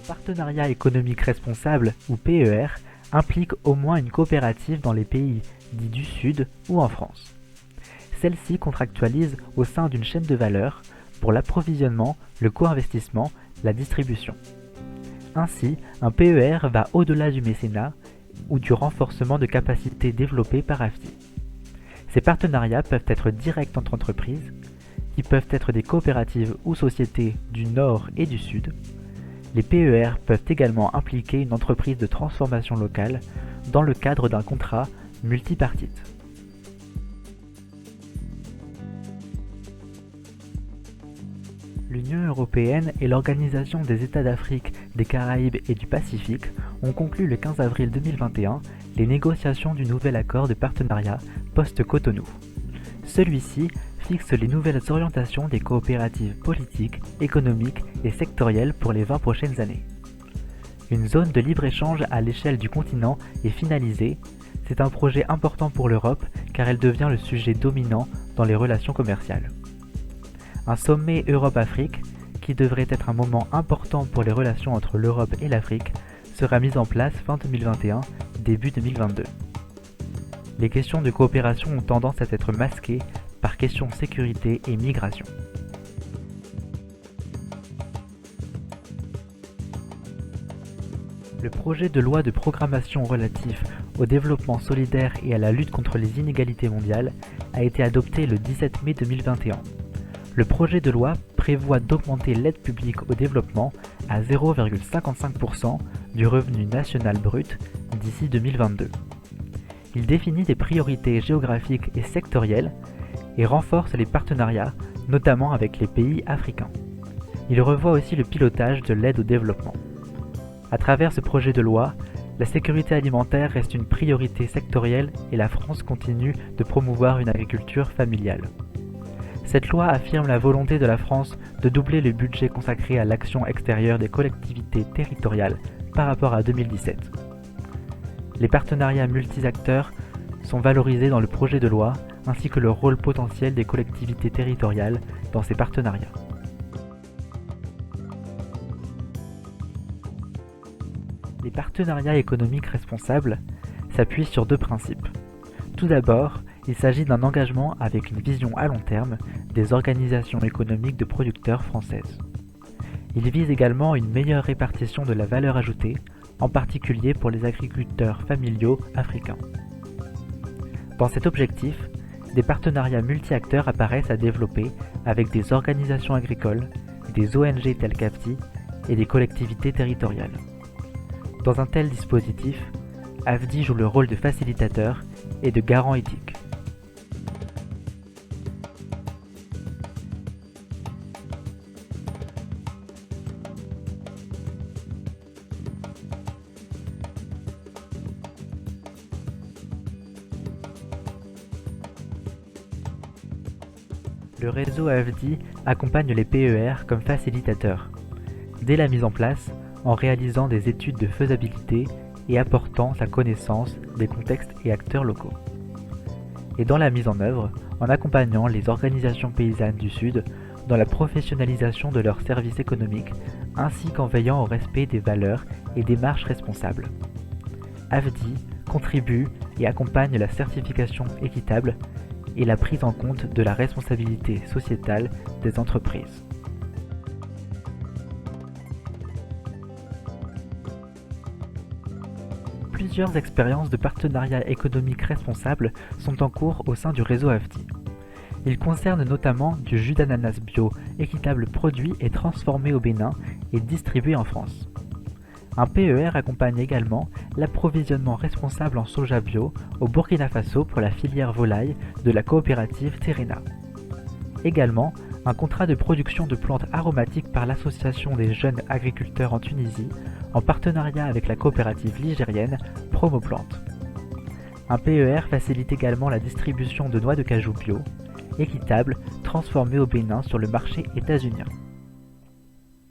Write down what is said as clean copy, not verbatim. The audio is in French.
Un partenariat économique responsable, ou PER, implique au moins une coopérative dans les pays dits du Sud ou en France. Celle-ci contractualise au sein d'une chaîne de valeur pour l'approvisionnement, le co-investissement, la distribution. Ainsi, un PER va au-delà du mécénat ou du renforcement de capacités développées par AFDI. Ces partenariats peuvent être directs entre entreprises, qui peuvent être des coopératives ou sociétés du Nord et du Sud. Les PER peuvent également impliquer une entreprise de transformation locale dans le cadre d'un contrat multipartite. L'Union européenne et l'Organisation des États d'Afrique, des Caraïbes et du Pacifique ont conclu le 15 avril 2021 les négociations du nouvel accord de partenariat post-Cotonou. Celui-ci fixe les nouvelles orientations des coopératives politiques, économiques et sectorielles pour les 20 prochaines années. Une zone de libre-échange à l'échelle du continent est finalisée. C'est un projet important pour l'Europe car elle devient le sujet dominant dans les relations commerciales. Un sommet Europe-Afrique, qui devrait être un moment important pour les relations entre l'Europe et l'Afrique, sera mis en place fin 2021, début 2022. Les questions de coopération ont tendance à être masquées par questions sécurité et migration. Le projet de loi de programmation relatif au développement solidaire et à la lutte contre les inégalités mondiales a été adopté le 17 mai 2021. Le projet de loi prévoit d'augmenter l'aide publique au développement à 0,55% du revenu national brut d'ici 2022. Il définit des priorités géographiques et sectorielles et renforce les partenariats, notamment avec les pays africains. Il revoit aussi le pilotage de l'aide au développement. À travers ce projet de loi, la sécurité alimentaire reste une priorité sectorielle et la France continue de promouvoir une agriculture familiale. Cette loi affirme la volonté de la France de doubler le budget consacré à l'action extérieure des collectivités territoriales par rapport à 2017. Les partenariats multi-acteurs sont valorisés dans le projet de loi, ainsi que le rôle potentiel des collectivités territoriales dans ces partenariats. Les partenariats économiques responsables s'appuient sur deux principes. Tout d'abord, il s'agit d'un engagement avec une vision à long terme des organisations économiques de producteurs françaises. Il vise également une meilleure répartition de la valeur ajoutée, en particulier pour les agriculteurs familiaux africains. Dans cet objectif, des partenariats multi-acteurs apparaissent à développer avec des organisations agricoles, des ONG telles qu'AFDI et des collectivités territoriales. Dans un tel dispositif, AFDI joue le rôle de facilitateur et de garant éthique. Le réseau AFDI accompagne les PER comme facilitateurs, dès la mise en place, en réalisant des études de faisabilité et apportant sa connaissance des contextes et acteurs locaux. Et dans la mise en œuvre, en accompagnant les organisations paysannes du Sud dans la professionnalisation de leurs services économiques, ainsi qu'en veillant au respect des valeurs et démarches responsables. AFDI contribue et accompagne la certification équitable et la prise en compte de la responsabilité sociétale des entreprises. Plusieurs expériences de partenariat économique responsable sont en cours au sein du réseau AFDI. Ils concernent notamment du jus d'ananas bio équitable produit et transformé au Bénin et distribué en France. Un PER accompagne également l'approvisionnement responsable en soja bio au Burkina Faso pour la filière volaille de la coopérative Terena. Également, un contrat de production de plantes aromatiques par l'Association des jeunes agriculteurs en Tunisie en partenariat avec la coopérative ligérienne Promoplante. Un PER facilite également la distribution de noix de cajou bio, équitables, transformées au Bénin sur le marché états-unien.